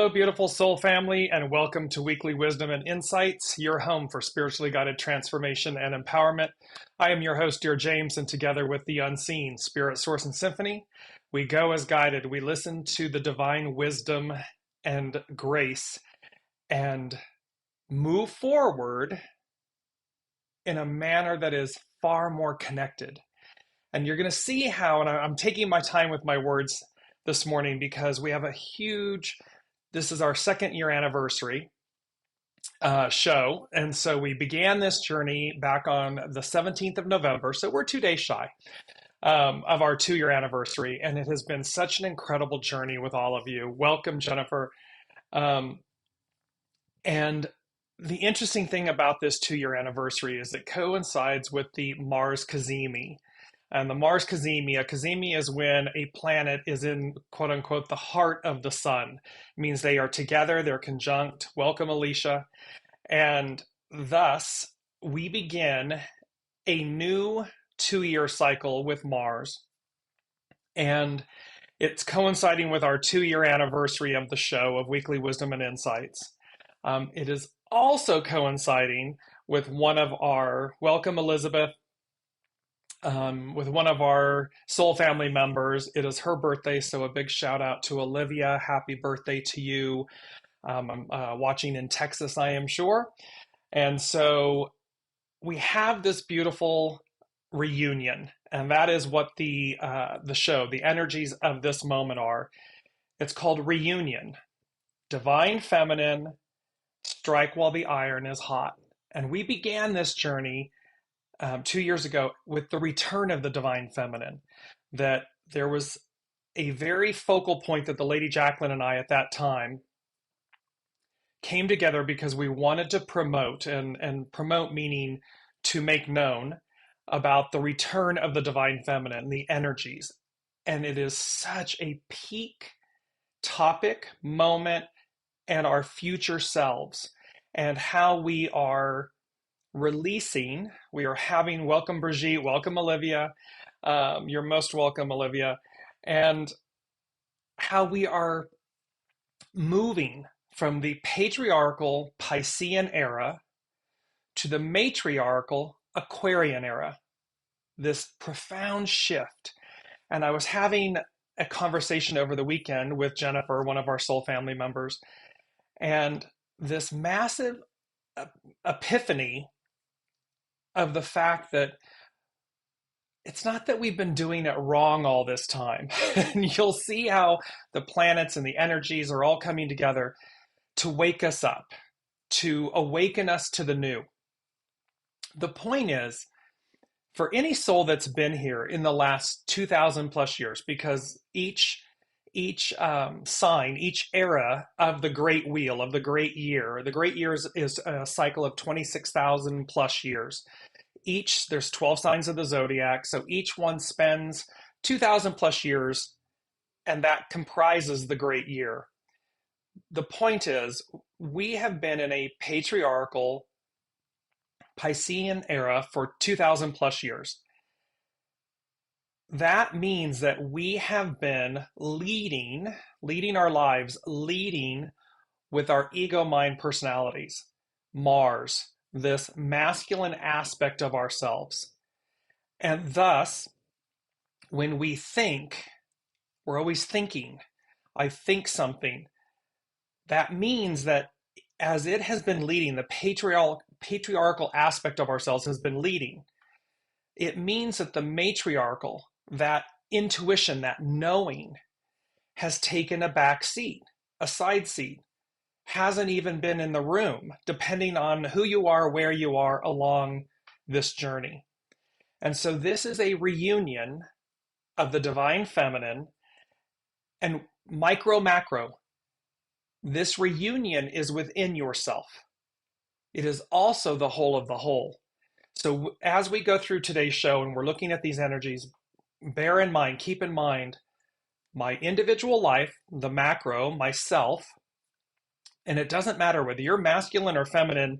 Hello, beautiful soul family, and welcome to Weekly Wisdom and Insights, your home for spiritually guided transformation and empowerment. I am your host, Dearjames, and together with the unseen Spirit, Source, and Symphony, we go as guided. We listen to the divine wisdom and grace and move forward in a manner that is far more connected. And you're going to see how, and I'm taking my time with my words this morning because we have a huge, this is our second year anniversary show. And so we began this journey back on the 17th of November. So we're 2 days shy of our 2-year anniversary. And it has been such an incredible journey with all of you. Welcome, Jennifer. And the interesting thing about this 2-year anniversary is it coincides with the Mars Cazimi. And the Mars Cazimi, a Cazimi is when a planet is in, quote unquote, the heart of the sun. It means they are together, they're conjunct. Welcome, Alicia. And thus, we begin a new 2-year cycle with Mars. And it's coinciding with our 2-year anniversary of the show of Weekly Wisdom and Insights. It is also coinciding with one of our, welcome, Elizabeth, with one of our soul family members. It is her birthday, so a big shout out to Olivia. Happy birthday to you. I'm watching in Texas, I am sure. And so we have this beautiful reunion, and that is what the show, the energies of this moment are. It's called Reunion. Divine Feminine, strike while the iron is hot. And we began this journey 2 years ago with the return of the Divine Feminine, that there was a very focal point that the Lady Jacqueline and I at that time came together because we wanted to promote, and promote meaning to make known about the return of the Divine Feminine, the energies. And it is such a peak topic, moment, and our future selves, and how we are releasing, we are having, welcome Brigitte, welcome Olivia, you're most welcome Olivia, and how we are moving from the patriarchal Piscean era to the matriarchal Aquarian era, this profound shift. And I was having a conversation over the weekend with Jennifer, one of our soul family members, and this massive epiphany of the fact that it's not that we've been doing it wrong all this time. And you'll see how the planets and the energies are all coming together to wake us up, to awaken us to the new. The point is, for any soul that's been here in the last 2,000 plus years, because each sign, each era of the great wheel, of the great year is a cycle of 26,000 plus years. There's 12 signs of the zodiac, so each one spends 2,000 plus years, and that comprises the great year. The point is, we have been in a patriarchal Piscean era for 2,000 plus years. That means that we have been leading our lives, leading with our ego, mind, personalities, Mars, this masculine aspect of ourselves. And thus, when we think, we're always thinking, I think something. That means that as it has been leading, the patriarchal aspect of ourselves has been leading. It means that the matriarchal, that intuition, that knowing, has taken a back seat, a side seat, hasn't even been in the room, depending on who you are, where you are along this journey. And so this is a reunion of the Divine Feminine and micro, macro. This reunion is within yourself. It is also the whole of the whole. So as we go through today's show and we're looking at these energies, bear in mind, keep in mind, my individual life, the macro, myself, and it doesn't matter whether you're masculine or feminine,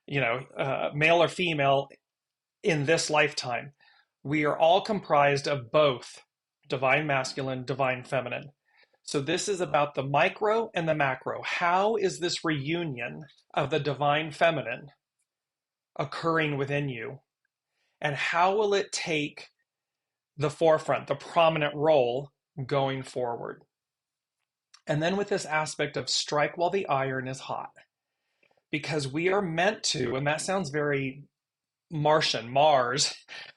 male or female in this lifetime. We are all comprised of both divine masculine, divine feminine. So this is about the micro and the macro. How is this reunion of the divine feminine occurring within you? And how will it take the forefront, the prominent role going forward? And then with this aspect of strike while the iron is hot, because we are meant to, and that sounds very Martian, Mars,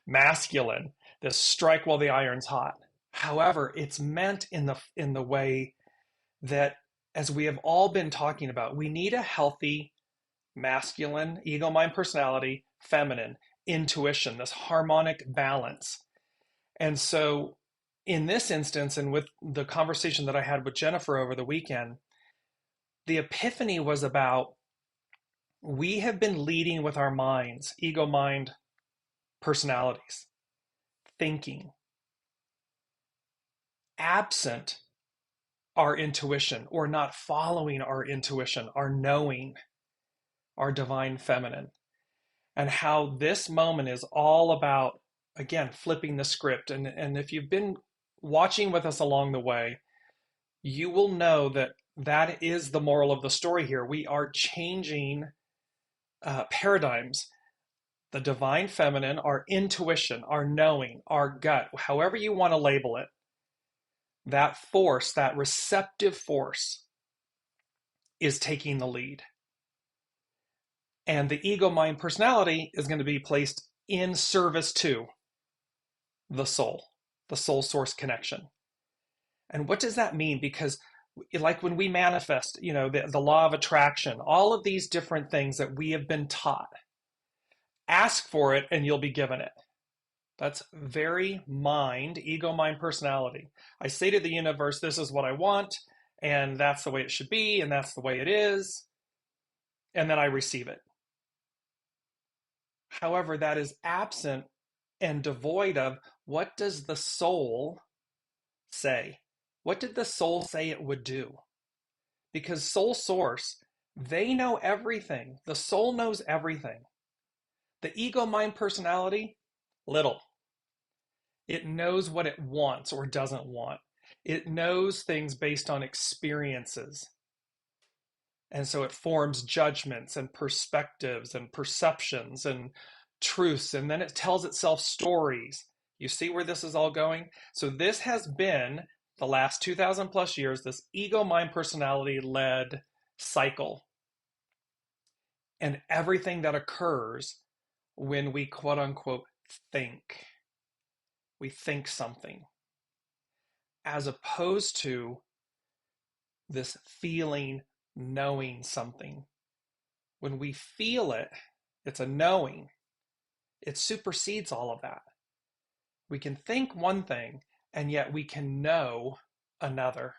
masculine, this strike while the iron's hot. However, it's meant in the way that, as we have all been talking about, we need a healthy masculine, ego, mind, personality, feminine, intuition, this harmonic balance. And so, in this instance, and with the conversation that I had with Jennifer over the weekend, the epiphany was about we have been leading with our minds, ego, mind, personalities, thinking, absent our intuition or not following our intuition, our knowing, our divine feminine. And how this moment is all about, again, flipping the script. And if you've been watching with us along the way, you will know that that is the moral of the story here. We are changing paradigms. The divine feminine, our intuition, our knowing, our gut, however you want to label it, that force, that receptive force, is taking the lead. And the ego, mind, personality is going to be placed in service to the soul source connection. And what does that mean? Because like when we manifest, the law of attraction, all of these different things that we have been taught, ask for it and you'll be given it. That's very mind, ego, mind, personality. I say to the universe, this is what I want, and that's the way it should be, and that's the way it is, and then I receive it. However, that is absent and devoid of what does the soul say? What did the soul say it would do? Because soul source, they know everything. The soul knows everything. The ego, mind, personality, little. It knows what it wants or doesn't want. It knows things based on experiences. And so it forms judgments and perspectives and perceptions and truths, and then it tells itself stories. You see where this is all going? So this has been the last 2,000 plus years, this ego, mind, personality led cycle. And everything that occurs when we quote unquote think. We think something. As opposed to this feeling, knowing something. When we feel it, it's a knowing. It supersedes all of that. We can think one thing, and yet we can know another.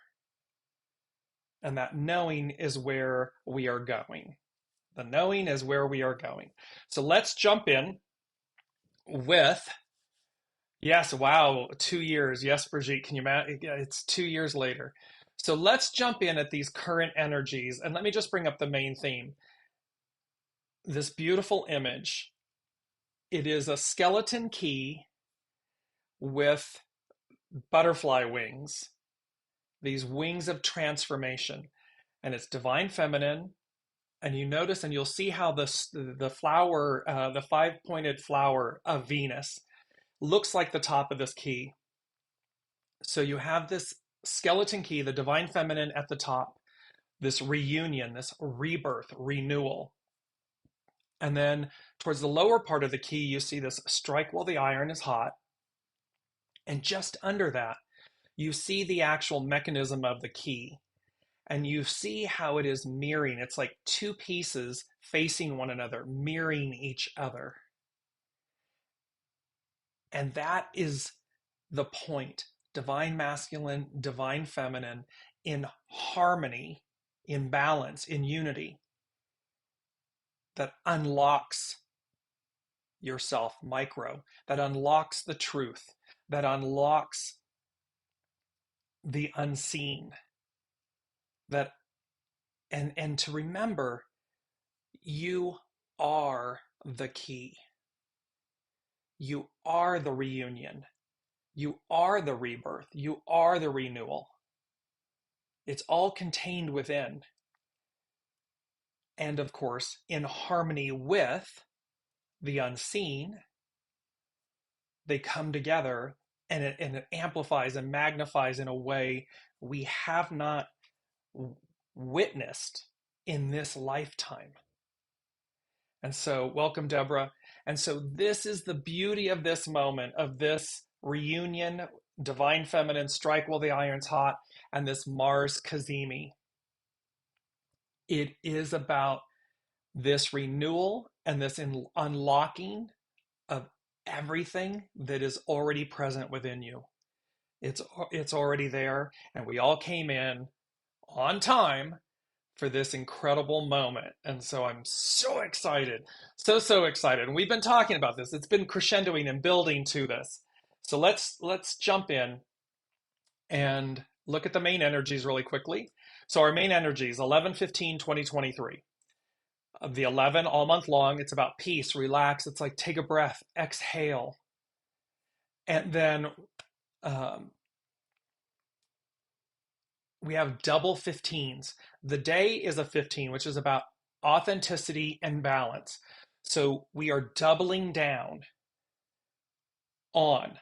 And that knowing is where we are going. The knowing is where we are going. So let's jump in with, yes, wow, 2 years. Yes, Brigitte, can you imagine? It's 2 years later. So let's jump in at these current energies. And let me just bring up the main theme. This beautiful image. It is a skeleton key with butterfly wings, these wings of transformation. And it's divine feminine. And you notice, and you'll see how the flower, the five-pointed flower of Venus looks like the top of this key. So you have this skeleton key, the divine feminine at the top, this reunion, this rebirth, renewal. And then towards the lower part of the key, you see this strike while the iron is hot. And just under that, you see the actual mechanism of the key. And you see how it is mirroring. It's like two pieces facing one another, mirroring each other. And that is the point. Divine masculine, divine feminine, in harmony, in balance, in unity, that unlocks yourself, micro, that unlocks the truth, that unlocks the unseen, that and to remember, you are the key. You are the reunion. You are the rebirth. You are the renewal. It's all contained within. And of course, in harmony with the unseen, they come together, and it amplifies and magnifies in a way we have not witnessed in this lifetime. And so, welcome, Deborah. And so, this is the beauty of this moment, of this reunion, Divine Feminine, strike while the iron's hot, and this Mars Cazimi. It is about this renewal and this unlocking of everything that is already present within you. It's already there, and we all came in on time for this incredible moment. And so I'm so excited, so excited. And we've been talking about this. It's been crescendoing and building to this. So let's jump in and look at the main energies really quickly. So our main energies, 11/15/2023. Of the 11 all month long, it's about peace, relax. It's like take a breath, exhale. And then we have double 15s. The day is a 15, which is about authenticity and balance. So we are doubling down on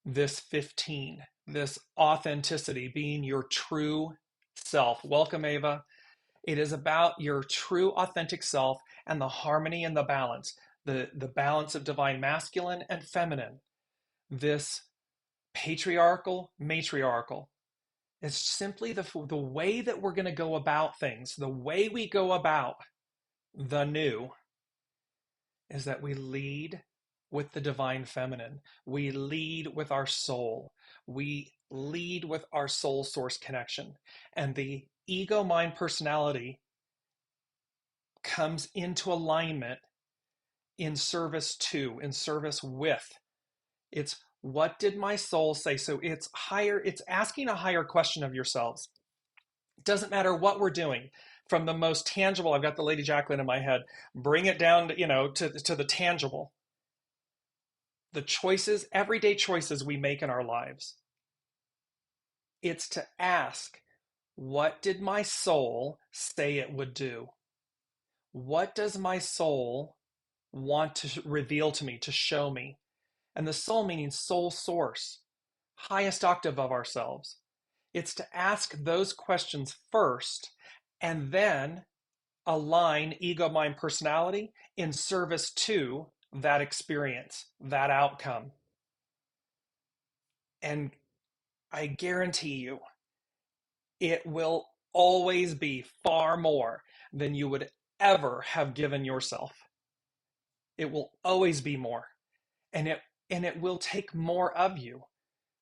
this 15, this authenticity, being your true self. Welcome, Ava. It is about your true authentic self and the harmony and the balance, the balance of divine masculine and feminine, this patriarchal, matriarchal. It's simply the way that we're going to go about things, the way we go about the new is that we lead with the divine feminine. We lead with our soul. We lead with our soul source connection. And the ego, mind, personality comes into alignment in service to, in service with. It's what did my soul say? So it's higher, it's asking a higher question of yourselves. It doesn't matter what we're doing. From the most tangible, I've got the Lady Jacqueline in my head, bring it down to the tangible. The choices, everyday choices we make in our lives. It's to ask, what did my soul say it would do? What does my soul want to reveal to me, to show me? And the soul meaning soul source, highest octave of ourselves. It's to ask those questions first and then align ego, mind, personality in service to that experience, that outcome. And I guarantee you, it will always be far more than you would ever have given yourself. It will always be more. And it will take more of you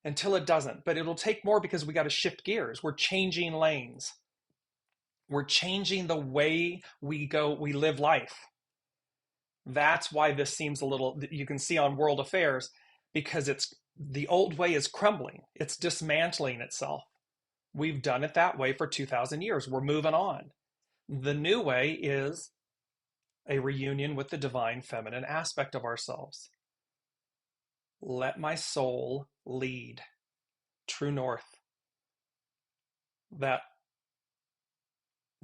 until it doesn't. But it'll take more because we got to shift gears. We're changing lanes. We're changing the way we live life. That's why this seems a little, you can see on world affairs, because it's the old way is crumbling. It's dismantling itself. We've done it that way for 2,000 years. We're moving on. The new way is a reunion with the divine feminine aspect of ourselves. Let my soul lead. True north. That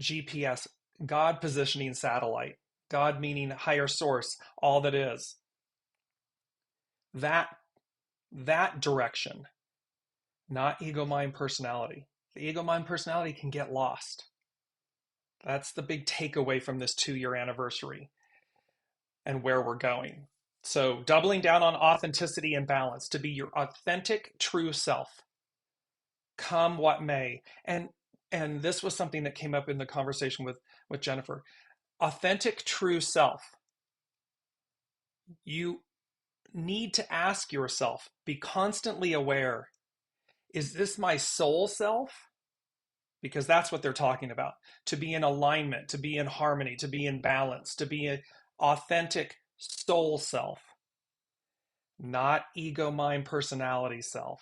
GPS, God positioning satellite, God meaning higher source, all that is. That direction, not ego, mind, personality. The ego, mind, personality can get lost. That's the big takeaway from this 2-year anniversary and where we're going. So doubling down on authenticity and balance, to be your authentic, true self, come what may. And this was something that came up in the conversation with Jennifer. Authentic, true self. You need to ask yourself, be constantly aware, is this my soul self? Because that's what they're talking about. To be in alignment, to be in harmony, to be in balance, to be an authentic soul self, not ego, mind, personality self.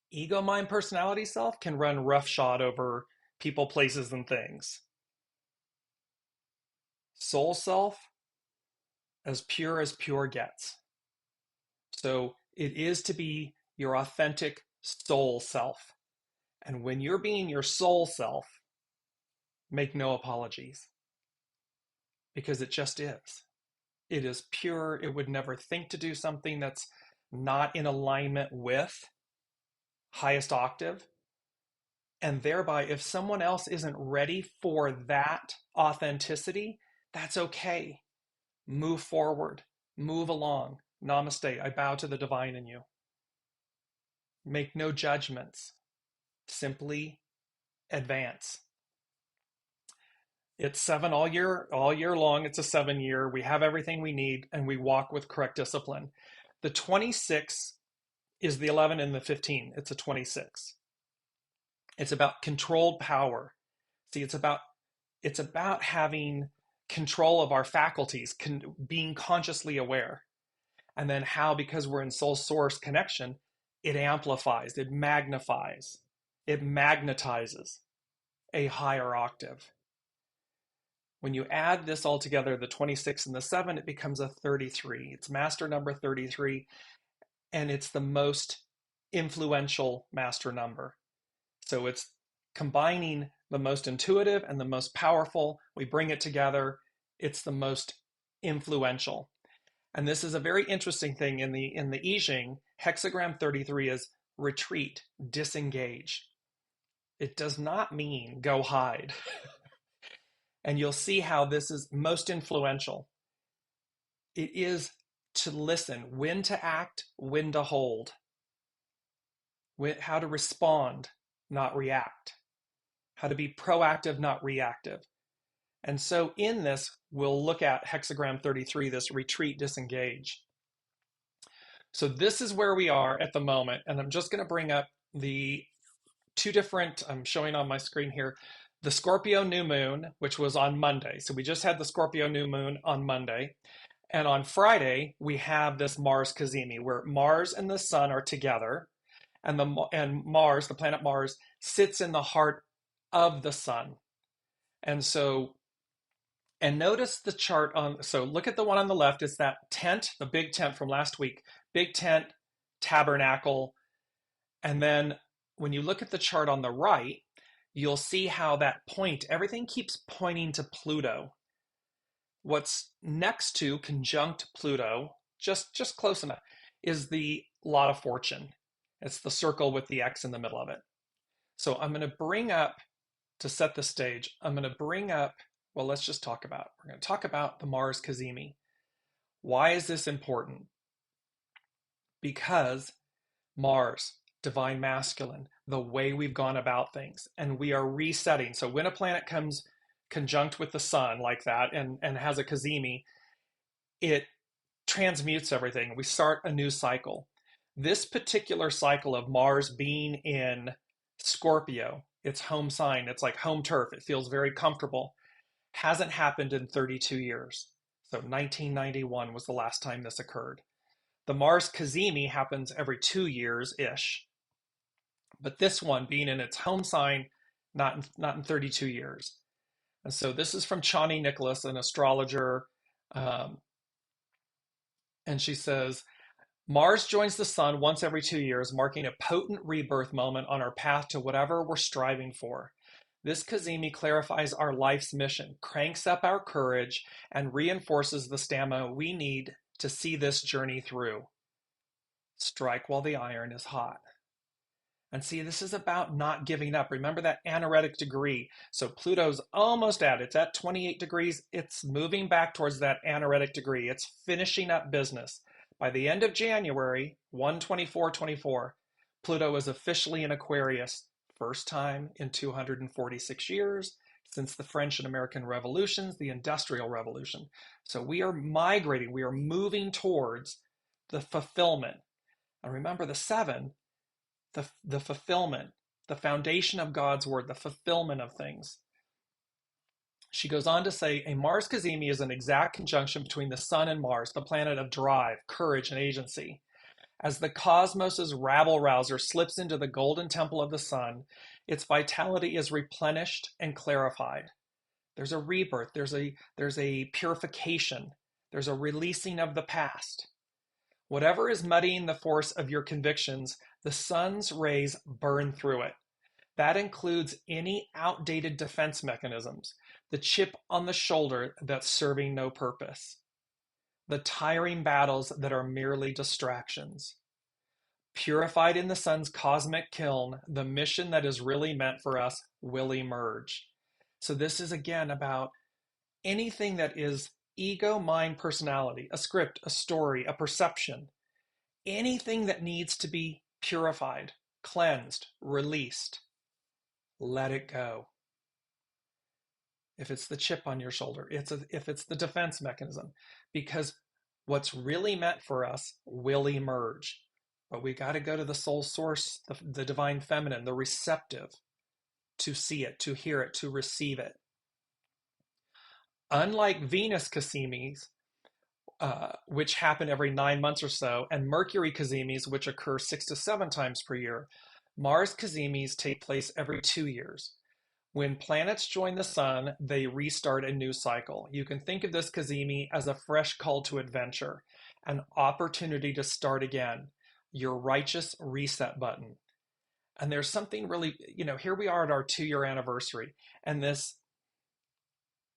Ego, mind, personality self can run roughshod over people, places, and things. Soul self, as pure gets. So it is to be your authentic soul self. And when you're being your soul self, make no apologies, because it just is. It is pure. It would never think to do something that's not in alignment with highest octave. And thereby, if someone else isn't ready for that authenticity, that's okay. Move forward, move along. Namaste. I bow to the divine in you. Make no judgments. Simply advance. It's 7 all year long. It's a 7 year. We have everything we need, and we walk with correct discipline. The 26 is the 11 and the 15. It's a 26. It's about controlled power. See, it's about having control of our faculties, being consciously aware. And then how, because we're in soul source connection, it amplifies, it magnifies, it magnetizes a higher octave. When you add this all together, the 26 and the 7, it becomes a 33. It's master number 33, and it's the most influential master number. So it's combining the most intuitive and the most powerful. We bring it together. It's the most influential. And this is a very interesting thing in the I Ching. Hexagram 33 is retreat, disengage. It does not mean go hide. And you'll see how this is most influential. It is to listen, when to act, when to hold, how to respond, not react, how to be proactive, not reactive. And so in this, we'll look at hexagram 33, this retreat, disengage. So this is where we are at the moment. And I'm just going to bring up the two different, I'm showing on my screen here, the Scorpio new moon, which was on Monday. So we just had the Scorpio new moon on Monday. And on Friday, we have this Mars Cazimi, where Mars and the sun are together. And Mars, the planet Mars, sits in the heart of the sun. And so, and notice the chart on, so look at the one on the left. It's that tent, the big tent from last week, big tent, tabernacle. And then when you look at the chart on the right, you'll see how that point, everything keeps pointing to Pluto. What's next to conjunct Pluto, just close enough, is the lot of fortune. It's the circle with the X in the middle of it. So I'm going to bring up, to set the stage, I'm going to bring up, well, let's just talk about, we're going to talk about the Mars Cazimi. Why is this important? Because Mars, divine masculine, the way we've gone about things, and we are resetting. So when a planet comes conjunct with the sun like that and has a Cazimi, it transmutes everything. We start a new cycle. This particular cycle of Mars being in Scorpio, its home sign, it's like home turf, it feels very comfortable, hasn't happened in 32 years. So 1991 was the last time this occurred. The Mars Cazimi happens every 2 years-ish. But this one being in its home sign, not in 32 years. And so this is from Chani Nicholas, an astrologer. And she says, Mars joins the sun once every 2 years, marking a potent rebirth moment on our path to whatever we're striving for. This Cazimi clarifies our life's mission, cranks up our courage, and reinforces the stamina we need to see this journey through. Strike while the iron is hot. And see, this is about not giving up. Remember that aneretic degree. So Pluto's almost at it. It's at 28 degrees. It's moving back towards that aneretic degree. It's finishing up business. By the end of January, 1/24/24, Pluto is officially in Aquarius. First time in 246 years since the French and American revolutions, the Industrial Revolution. So we are migrating. We are moving towards the fulfillment. And remember the 7, the fulfillment, the foundation of God's word, the fulfillment of things. She goes on to say, a Mars Cazimi is an exact conjunction between the sun and Mars, the planet of drive, courage, and agency. As the cosmos's rabble-rouser slips into the golden temple of the sun, its vitality is replenished and clarified. There's a rebirth, there's a purification, there's a releasing of the past. Whatever is muddying the force of your convictions, the sun's rays burn through it. That includes any outdated defense mechanisms, the chip on the shoulder that's serving no purpose, the tiring battles that are merely distractions. Purified in the sun's cosmic kiln, the mission that is really meant for us will emerge. So this is again about anything that is ego, mind, personality, a script, a story, a perception, anything that needs to be purified, cleansed, released, let it go. If it's the chip on your shoulder, if it's the defense mechanism, because what's really meant for us will emerge. But we got to go to the soul source, the divine feminine, the receptive, to see it, to hear it, to receive it. Unlike Venus Cazimis, which happen every 9 months or so, and Mercury Cazimis, which occur 6 to 7 times per year, Mars Cazimis take place every 2 years. When planets join the sun, they restart a new cycle. You can think of this Cazimi as a fresh call to adventure, an opportunity to start again, your righteous reset button. And there's something really, here we are at our 2-year anniversary, and this,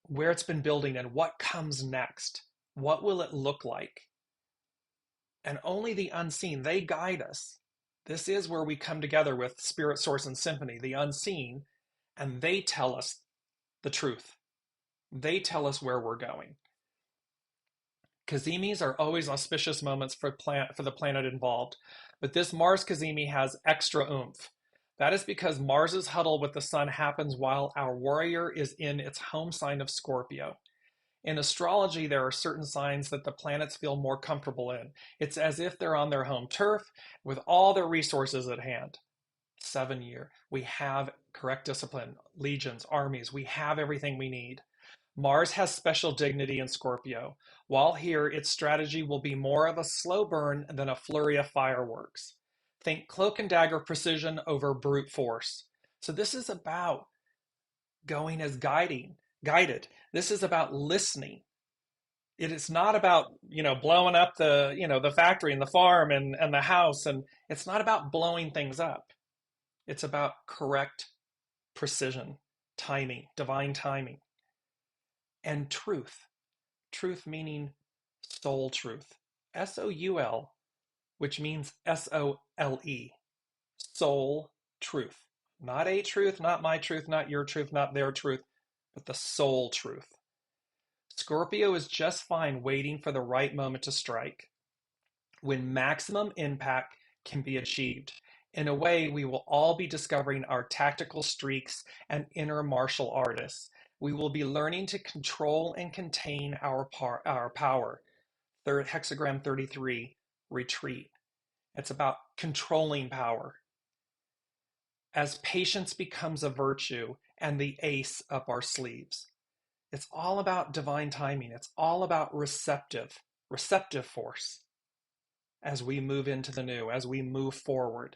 where it's been building and what comes next. What will it look like? And only the unseen, they guide us. This is where we come together with Spirit, Source, and Symphony, the unseen, and they tell us the truth. They tell us where we're going. Cazimis are always auspicious moments for the planet involved, but this Mars Cazimi has extra oomph. That is because Mars's huddle with the sun happens while our warrior is in its home sign of Scorpio. In astrology, there are certain signs that the planets feel more comfortable in. It's as if they're on their home turf with all their resources at hand. 7 year, we have correct discipline, legions, armies, we have everything we need. Mars has special dignity in Scorpio. While here, its strategy will be more of a slow burn than a flurry of fireworks. Think cloak and dagger precision over brute force. So this is about going as guided. This is about listening. It is not about, blowing up the factory and the farm and the house. And it's not about blowing things up. It's about correct precision, timing, divine timing, and truth. Truth meaning soul truth. SOUL, which means SOLE. Soul truth. Not a truth, not my truth, not your truth, not their truth, but the soul truth. Scorpio is just fine waiting for the right moment to strike, when maximum impact can be achieved. In a way, we will all be discovering our tactical streaks and inner martial artists. We will be learning to control and contain our power. Third hexagram 33, retreat. It's about controlling power. As patience becomes a virtue and the ace up our sleeves. It's all about divine timing. It's all about receptive force as we move into the new, as we move forward.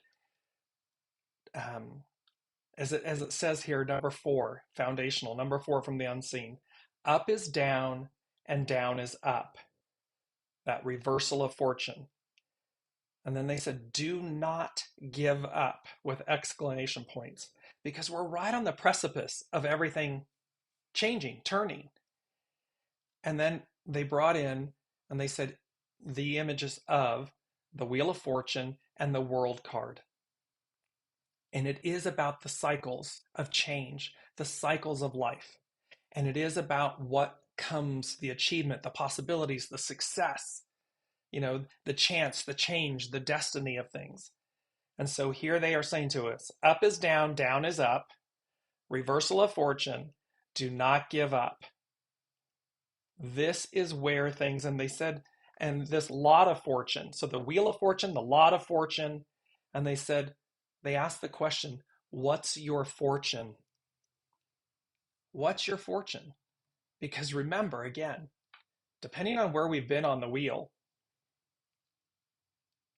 As it says here, number 4, foundational, number 4 from the unseen. Up is down and down is up. That reversal of fortune. And then they said, do not give up with exclamation points, because we're right on the precipice of everything changing, turning. And then they brought in and they said the images of the Wheel of Fortune and the World card. And it is about the cycles of change, the cycles of life. And it is about what comes, the achievement, the possibilities, the success, the chance, the change, the destiny of things. And so here they are saying to us, up is down, down is up, reversal of fortune, do not give up. This is where things, and they said, and this lot of fortune. So the Wheel of Fortune, the lot of fortune, and they asked the question, what's your fortune? What's your fortune? Because remember, again, depending on where we've been on the wheel,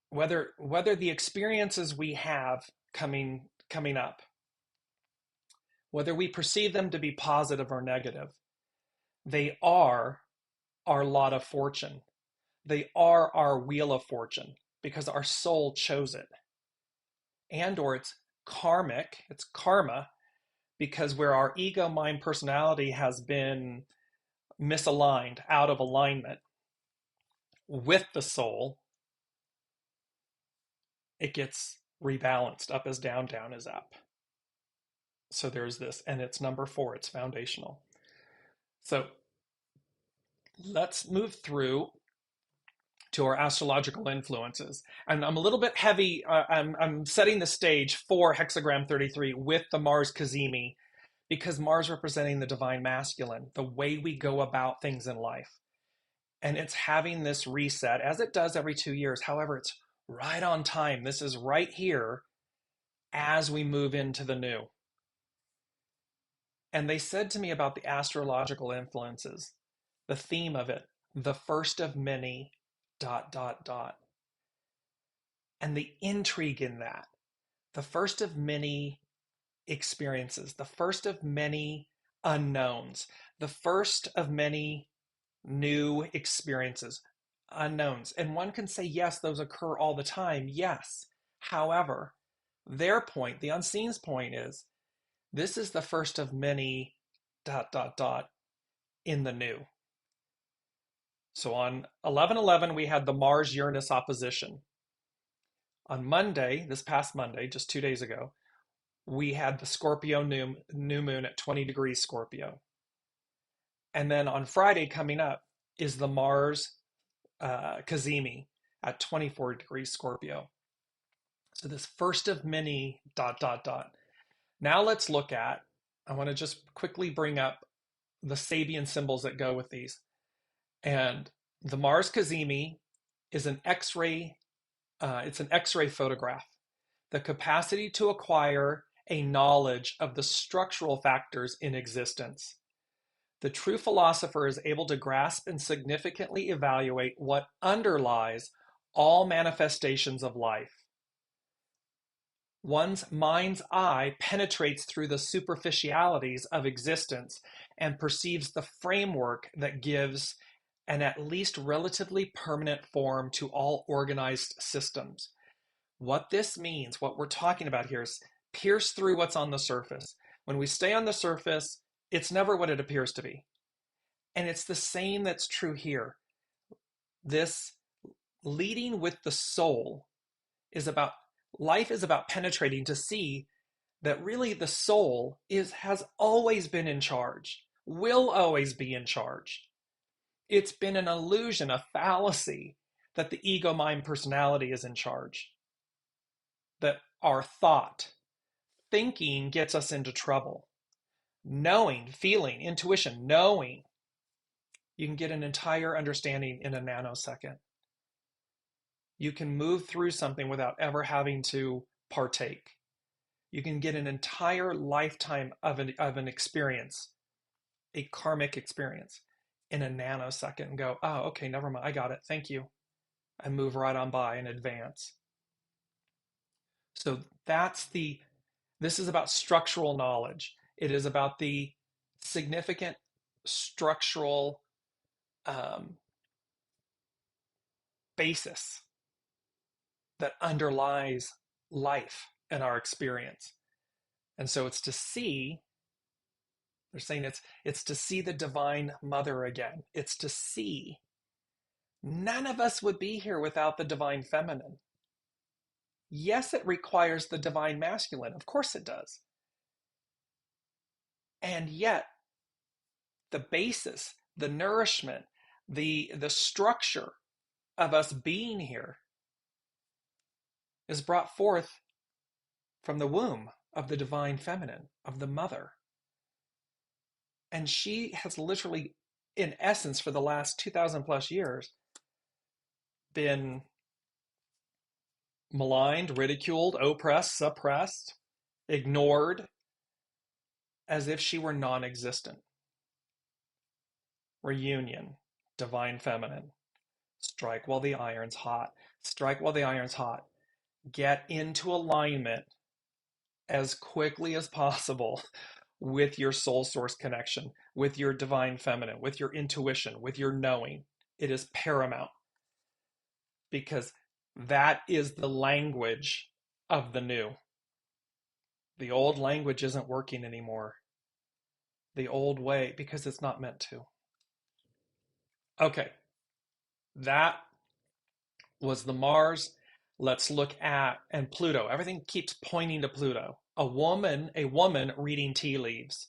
whether the experiences we have coming up, whether we perceive them to be positive or negative, they are our lot of fortune. They are our Wheel of Fortune because our soul chose it. And or it's karmic, it's karma, because where our ego, mind, personality has been misaligned, out of alignment with the soul, it gets rebalanced. Up is down, down is up. So there's this, and it's number 4, it's foundational. So let's move through to our astrological influences. And I'm a little bit heavy. I'm setting the stage for hexagram 33 with the Mars Cazimi, because Mars representing the divine masculine, the way we go about things in life. And it's having this reset as it does every 2 years. However, it's right on time. This is right here as we move into the new. And they said to me about the astrological influences, the theme of it, the first of many, ... And the intrigue in that, the first of many experiences, the first of many unknowns, the first of many new experiences, unknowns. And one can say, yes, those occur all the time. Yes. However, their point, the unseen's point is, this is the first of many ... in the new. So on 11/11, we had the Mars-Uranus opposition. On Monday, this past Monday, just 2 days ago, we had the Scorpio new moon at 20 degrees Scorpio. And then on Friday coming up is the Mars Cazimi at 24 degrees Scorpio. So this first of many ... Now let's look at, I want to just quickly bring up the Sabian symbols that go with these. And the Mars Cazimi is an X-ray, it's an X-ray photograph. The capacity to acquire a knowledge of the structural factors in existence. The true philosopher is able to grasp and significantly evaluate what underlies all manifestations of life. One's mind's eye penetrates through the superficialities of existence and perceives the framework that gives an at least relatively permanent form to all organized systems. What this means, what we're talking about here, is pierce through what's on the surface. When we stay on the surface, it's never what it appears to be. And it's the same that's true here. This leading with the soul is about, life is about penetrating to see that really the soul has always been in charge, will always be in charge. It's been an illusion, a fallacy, that the ego, mind, personality is in charge. That our thought, thinking gets us into trouble. Knowing, feeling, intuition, knowing, you can get an entire understanding in a nanosecond. You can move through something without ever having to partake. You can get an entire lifetime of an experience, a karmic experience, in a nanosecond and go, oh, okay, never mind, I got it, thank you. And move right on by and advance. So this is about structural knowledge. It is about the significant structural basis that underlies life and our experience. And so it's to see, they're saying it's to see the divine mother again. It's to see none of us would be here without the divine feminine. Yes, it requires the divine masculine. Of course it does. And yet, the basis, the nourishment, the structure of us being here is brought forth from the womb of the divine feminine, of the mother. And she has literally, in essence, for the last 2,000 plus years, been maligned, ridiculed, oppressed, suppressed, ignored, as if she were non-existent. Reunion, divine feminine. Strike while the iron's hot. Strike while the iron's hot. Get into alignment as quickly as possible with your soul source connection, with your divine feminine, with your intuition, with your knowing. It is paramount, because that is the language of the new. The old language isn't working anymore. The old way, because it's not meant to. Okay, that was the Mars. Let's look at, and Pluto. Everything keeps pointing to Pluto. A woman reading tea leaves.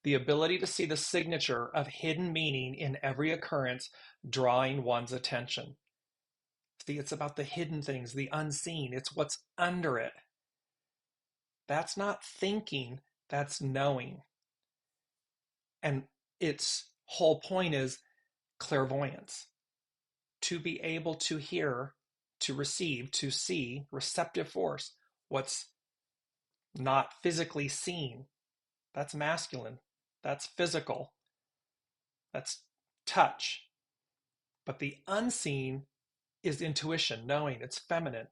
The ability to see the signature of hidden meaning in every occurrence, drawing one's attention. See, it's about the hidden things, the unseen. It's what's under it. That's not thinking, that's knowing. And its whole point is clairvoyance. To be able to hear, to receive, to see, receptive force, what's not physically seen. That's masculine. That's physical. That's touch. But the unseen is intuition, knowing. It's feminine.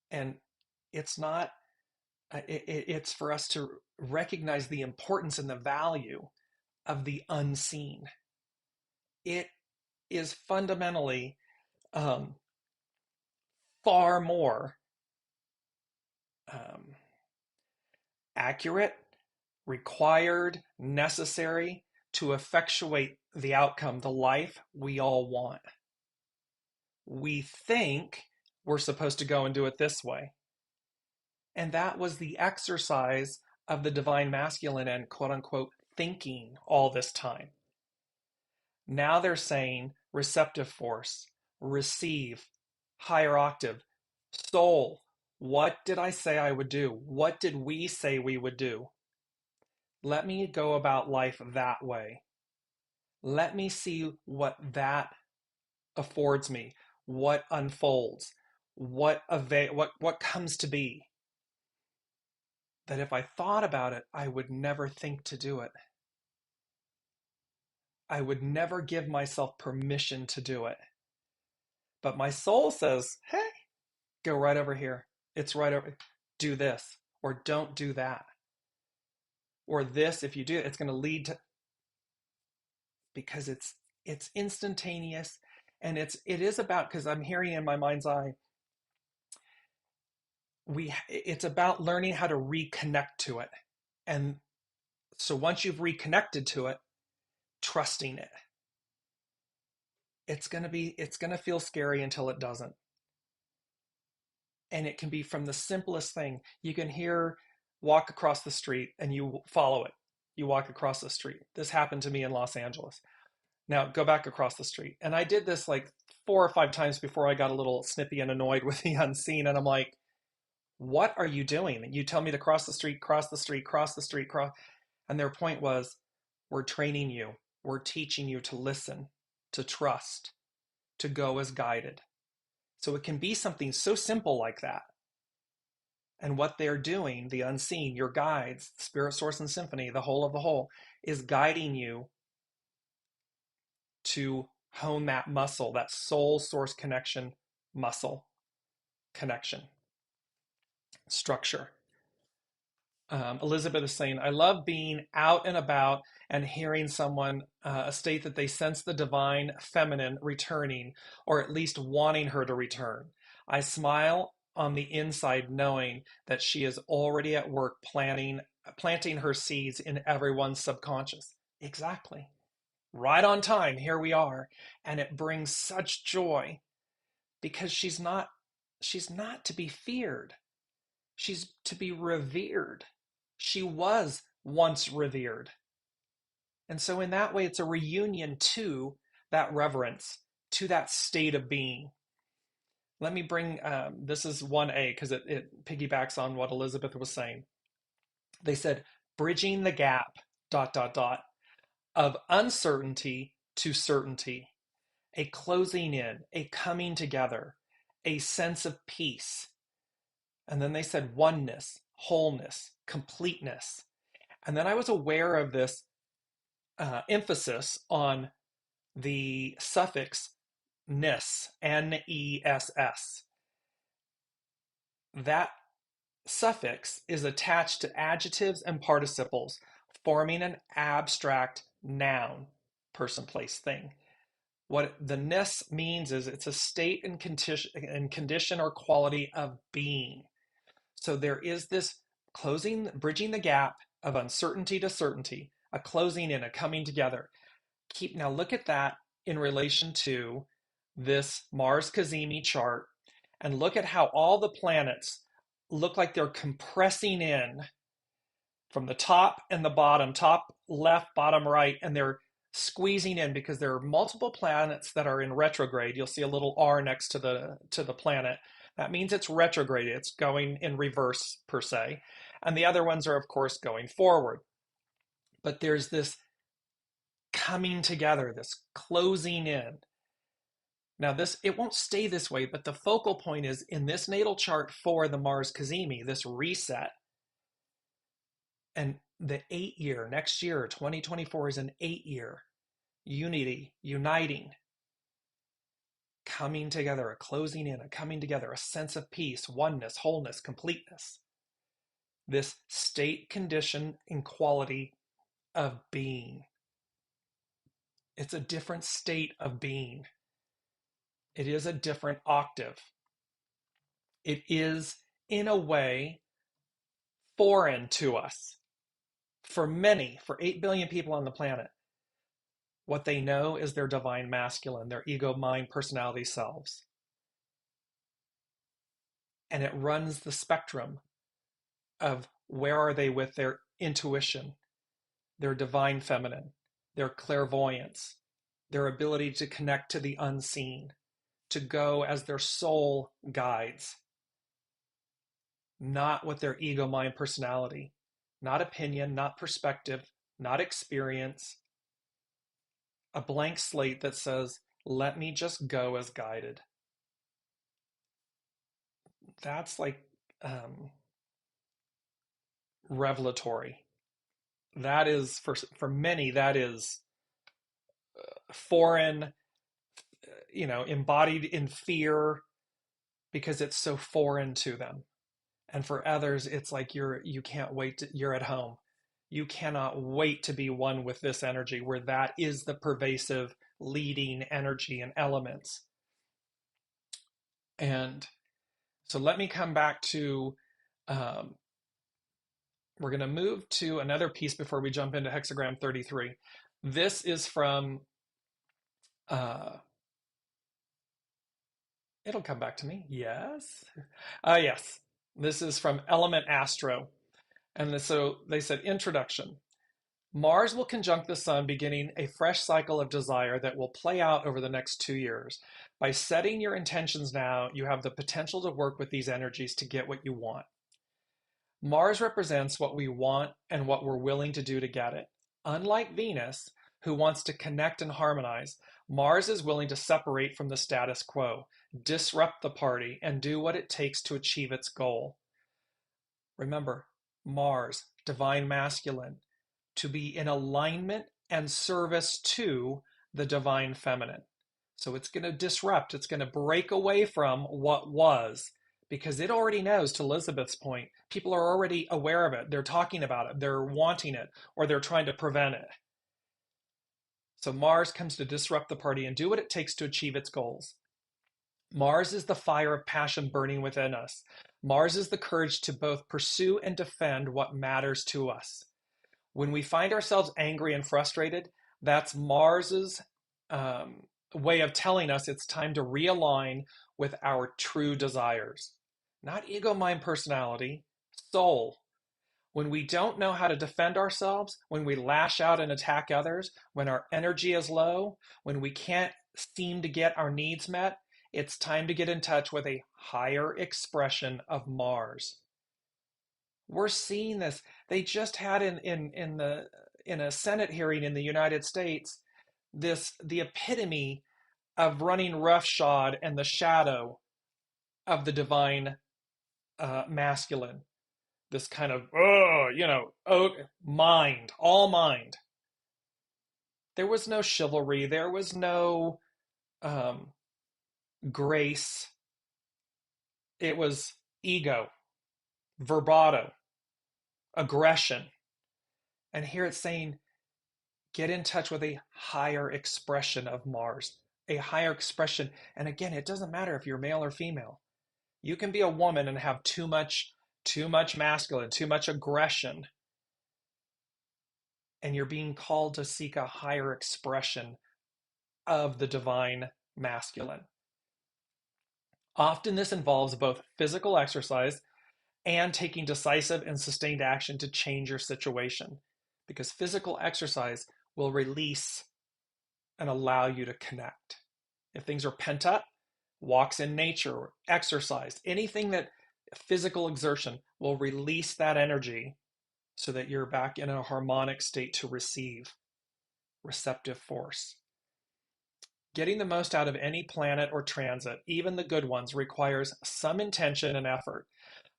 And it's not, it's for us to recognize the importance and the value of the unseen. It is fundamentally far more um, accurate, required, necessary to effectuate the outcome, the life we all want. We think we're supposed to go and do it this way. And that was the exercise of the divine masculine and quote unquote thinking all this time. Now they're saying receptive force, receive, higher octave, soul. What did I say I would do? What did we say we would do? Let me go about life that way. Let me see what that affords me, what unfolds, what comes to be. That if I thought about it, I would never think to do it. I would never give myself permission to do it. But my soul says, hey, go right over here. It's right over. Do this or don't do that. Or this, if you do it, it's going to lead to, because it's instantaneous, and it is about, because I'm hearing in my mind's eye, it's about learning how to reconnect to it. And so once you've reconnected to it, trusting it. It's going to feel scary until it doesn't. And it can be from the simplest thing. You can walk across the street and you follow it. You walk across the street. This happened to me in Los Angeles. Now go back across the street. And I did this like 4 or 5 times before I got a little snippy and annoyed with the unseen. And I'm like, what are you doing? And you tell me to cross the street, cross the street, cross the street, cross. And their point was, we're training you. We're teaching you to listen, to trust, to go as guided. So it can be something so simple like that. And what they're doing, the unseen, your guides, spirit, source, and symphony, the whole of the whole, is guiding you to hone that muscle, that soul source connection muscle connection structure. Elizabeth is saying, I love being out and about and hearing someone state that they sense the divine feminine returning, or at least wanting her to return. I smile on the inside knowing that she is already at work planting her seeds in everyone's subconscious. Exactly. Right on time, here we are. And it brings such joy because she's not to be feared. She's to be revered. She was once revered. And so in that way, it's a reunion to that reverence, to that state of being. Let me bring, this is 1A because it piggybacks on what Elizabeth was saying. They said, bridging the gap, ... of uncertainty to certainty, a closing in, a coming together, a sense of peace. And then they said oneness, wholeness, completeness. And then I was aware of this emphasis on the suffix ness, N-E-S-S. That suffix is attached to adjectives and participles, forming an abstract noun, person, place, thing. What the ness means is it's a state and condition or quality of being. So there is this bridging the gap of uncertainty to certainty, a closing in, a coming together. Now look at that in relation to this Mars Cazimi chart, and look at how all the planets look like they're compressing in from the top and the bottom, top left, bottom right, and they're squeezing in because there are multiple planets that are in retrograde. You'll see a little R next to the planet. That means it's retrograde. It's going in reverse per se. And the other ones are, of course, going forward. But there's this coming together, this closing in. Now it won't stay this way, but the focal point is in this natal chart for the Mars Cazimi, this reset. And the 8-year, next year, 2024 is an 8-year unity, uniting, coming together, a closing in, a coming together, a sense of peace, oneness, wholeness, completeness. This state, condition, and quality of being. It's a different state of being. It is a different octave. It is, in a way, foreign to us. For 8 billion people on the planet, what they know is their divine masculine, their ego, mind, personality selves. And it runs the spectrum of where are they with their intuition, their divine feminine, their clairvoyance, their ability to connect to the unseen, to go as their soul guides, not with their ego, mind, personality, not opinion, not perspective, not experience, a blank slate that says, let me just go as guided. That's like revelatory. That is, for many, that is foreign, embodied in fear because it's so foreign to them. And for others, it's like you can't wait, you're at home. You cannot wait to be one with this energy, where that is the pervasive leading energy and elements. And so let me come back to, we're going to move to another piece before we jump into hexagram 33. This is from, it'll come back to me. Yes. Yes. This is from Element Astro. And so they said, introduction. Mars will conjunct the sun, beginning a fresh cycle of desire that will play out over the next 2 years. By setting your intentions now, you have the potential to work with these energies to get what you want. Mars represents what we want and what we're willing to do to get it. Unlike Venus, who wants to connect and harmonize, Mars is willing to separate from the status quo, disrupt the party, and do what it takes to achieve its goal. Remember, Mars, divine masculine, to be in alignment and service to the divine feminine. So it's going to disrupt, it's going to break away from what was, because it already knows, to Elizabeth's point, people are already aware of it. They're talking about it, they're wanting it, or they're trying to prevent it. So Mars comes to disrupt the party and do what it takes to achieve its goals. Mars is the fire of passion burning within us. Mars is the courage to both pursue and defend what matters to us. When we find ourselves angry and frustrated, that's Mars's way of telling us it's time to realign with our true desires. Not ego, mind, personality, soul. When we don't know how to defend ourselves, when we lash out and attack others, when our energy is low, when we can't seem to get our needs met, it's time to get in touch with a higher expression of Mars. We're seeing this. They just had in a Senate hearing in the United States the epitome of running roughshod and the shadow of the divine masculine. This kind of mind, all mind. There was no chivalry. There was no grace. It was ego, vibrato, aggression. And here it's saying, get in touch with a higher expression of Mars, a higher expression. And again, it doesn't matter if you're male or female. You can be a woman and have too much too much masculine, too much aggression, and you're being called to seek a higher expression of the divine masculine. Often this involves both physical exercise and taking decisive and sustained action to change your situation, because physical exercise will release and allow you to connect. If things are pent up, walks in nature, exercise, anything that physical exertion will release that energy so that you're back in a harmonic state to receive receptive force. Getting the most out of any planet or transit, even the good ones, requires some intention and effort.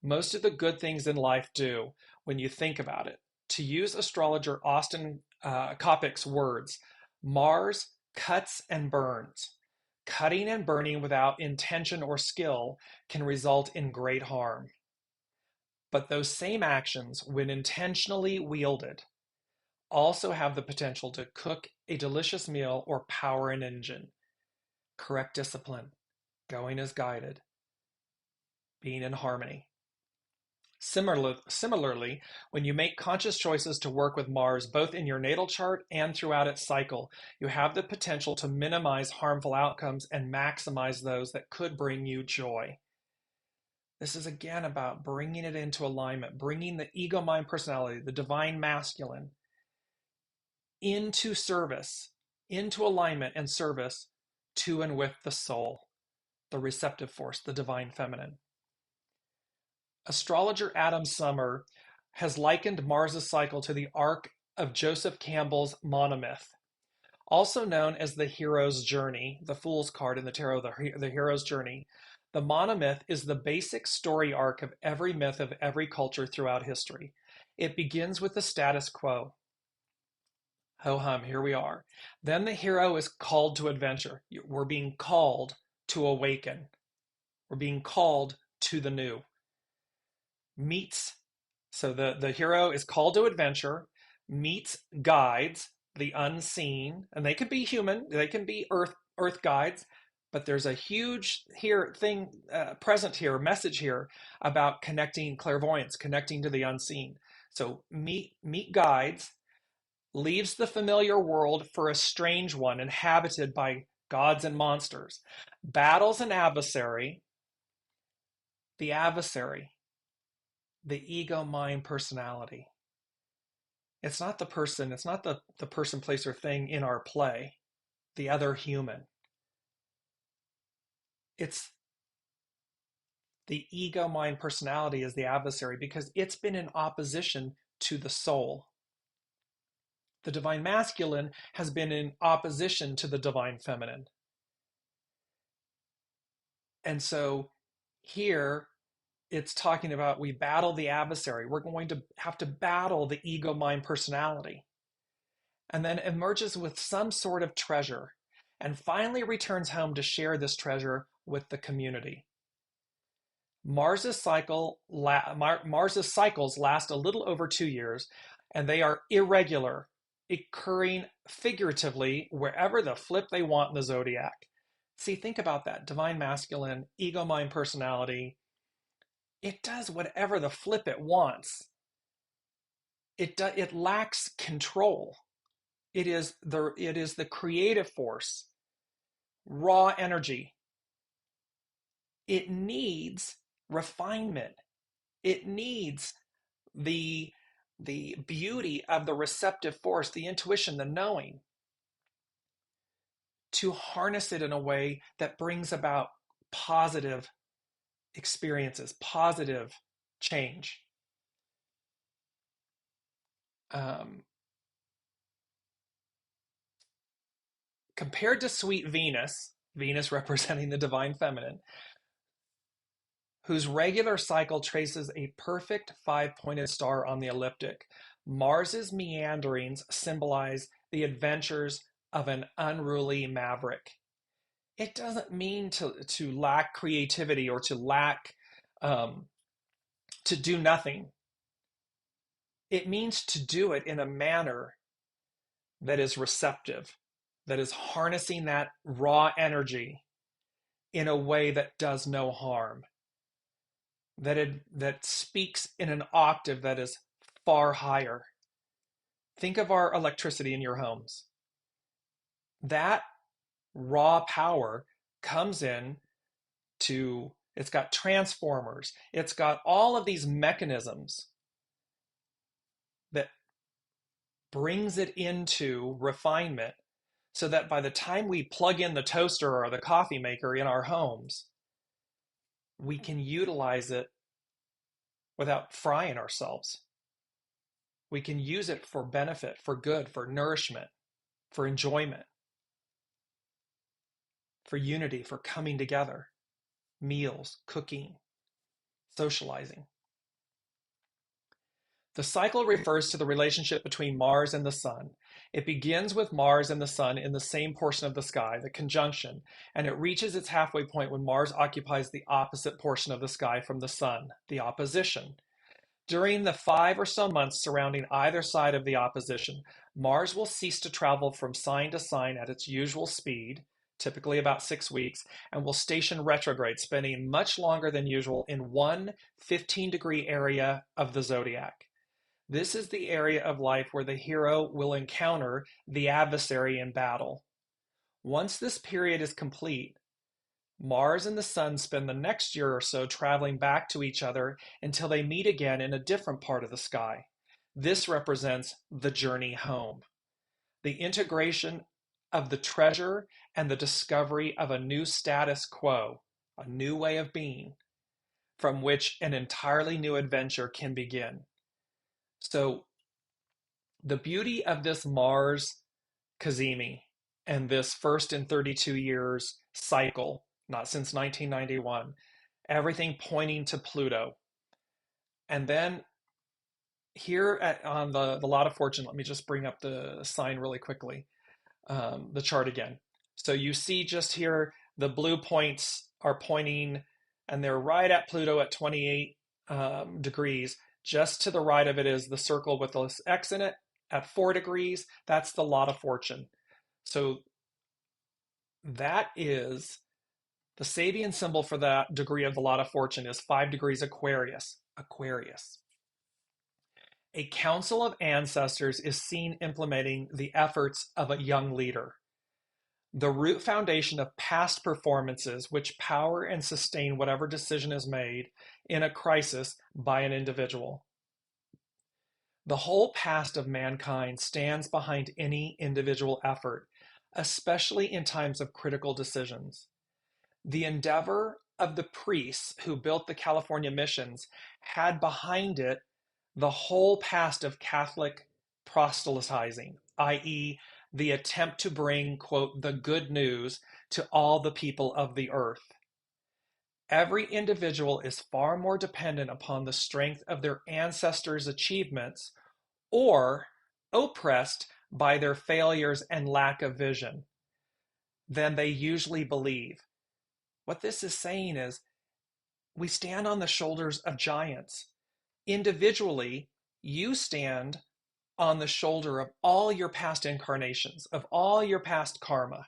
Most of the good things in life do, when you think about it. To use astrologer Austin Coppock's words, Mars cuts and burns. Cutting and burning without intention or skill can result in great harm. But those same actions, when intentionally wielded, also have the potential to cook a delicious meal or power an engine. Correct discipline, going as guided, being in harmony. Similarly, when you make conscious choices to work with Mars, both in your natal chart and throughout its cycle, you have the potential to minimize harmful outcomes and maximize those that could bring you joy. This is again about bringing it into alignment, bringing the ego, mind, personality, the divine masculine, into service, into alignment and service to and with the soul, the receptive force, the divine feminine. Astrologer Adam Sommer has likened Mars's cycle to the arc of Joseph Campbell's monomyth, also known as the hero's journey, the fool's card in the tarot, the hero's journey. The monomyth is the basic story arc of every myth of every culture throughout history. It begins with the status quo. Ho hum, here we are. Then the hero is called to adventure. We're being called to awaken. We're being called to the new. So the hero is called to adventure, meets guides, the unseen, and they could be human, they can be earth guides, but there's a huge present here, message here about connecting clairvoyance, connecting to the unseen. So meet guides, leaves the familiar world for a strange one inhabited by gods and monsters, battles an adversary, the ego, mind, personality. It's not the person, it's not the person, place, or thing in our play, the other human. It's the ego, mind, personality is the adversary because it's been in opposition to the soul. The divine masculine has been in opposition to the divine feminine. And so here, it's talking about we battle the adversary. We're going to have to battle the ego, mind, personality. And then emerges with some sort of treasure and finally returns home to share this treasure with the community. Mars's cycles last a little over 2 years, and they are irregular, occurring figuratively wherever the flip they want in the zodiac. See, think about that. Divine masculine, ego, mind, personality. It does whatever the flip it wants. It lacks control. It is the creative force, raw energy. It needs refinement. It needs the beauty of the receptive force, the intuition, the knowing, to harness it in a way that brings about positive experiences, positive change. Compared to sweet Venus representing the divine feminine, whose regular cycle traces a perfect five-pointed star on the ecliptic, Mars's meanderings symbolize the adventures of an unruly maverick. It doesn't mean to lack creativity or to lack to do nothing. It means to do it in a manner that is receptive, that is harnessing that raw energy in a way that does no harm. that speaks in an octave that is far higher. Think of our electricity in your homes. That raw power comes in to, it's got transformers, it's got all of these mechanisms that brings it into refinement so that by the time we plug in the toaster or the coffee maker in our homes, we can utilize it without frying ourselves. We can use it for benefit, for good, for nourishment, for enjoyment, for unity, for coming together, meals, cooking, socializing. The cycle refers to the relationship between Mars and the Sun. It begins with Mars and the Sun in the same portion of the sky, the conjunction, and it reaches its halfway point when Mars occupies the opposite portion of the sky from the Sun, the opposition. During the 5 or so months surrounding either side of the opposition, Mars will cease to travel from sign to sign at its usual speed, typically about 6 weeks, and will station retrograde, spending much longer than usual in one 15-degree area of the zodiac. This is the area of life where the hero will encounter the adversary in battle. Once this period is complete, Mars and the Sun spend the next year or so traveling back to each other until they meet again in a different part of the sky. This represents the journey home, the integration of the treasure and the discovery of a new status quo, a new way of being, from which an entirely new adventure can begin. So the beauty of this Mars Cazimi and this first in 32 years cycle, not since 1991, everything pointing to Pluto. And then here on the Lot of Fortune, let me just bring up the sign really quickly, the chart again. So you see just here, the blue points are pointing, and they're right at Pluto at 28 degrees. Just to the right of it is the circle with this X in it at 4 degrees. That's the Lot of Fortune. So that is the Sabian symbol for that degree of the Lot of Fortune is 5 degrees Aquarius. Aquarius. A council of ancestors is seen implementing the efforts of a young leader. The root foundation of past performances which power and sustain whatever decision is made in a crisis by an individual. The whole past of mankind stands behind any individual effort, especially in times of critical decisions. The endeavor of the priests who built the California missions had behind it the whole past of Catholic proselytizing, i.e., the attempt to bring, quote, the good news to all the people of the earth. Every individual is far more dependent upon the strength of their ancestors' achievements or oppressed by their failures and lack of vision than they usually believe. What this is saying is we stand on the shoulders of giants. Individually, you stand on the shoulder of all your past incarnations, of all your past karma.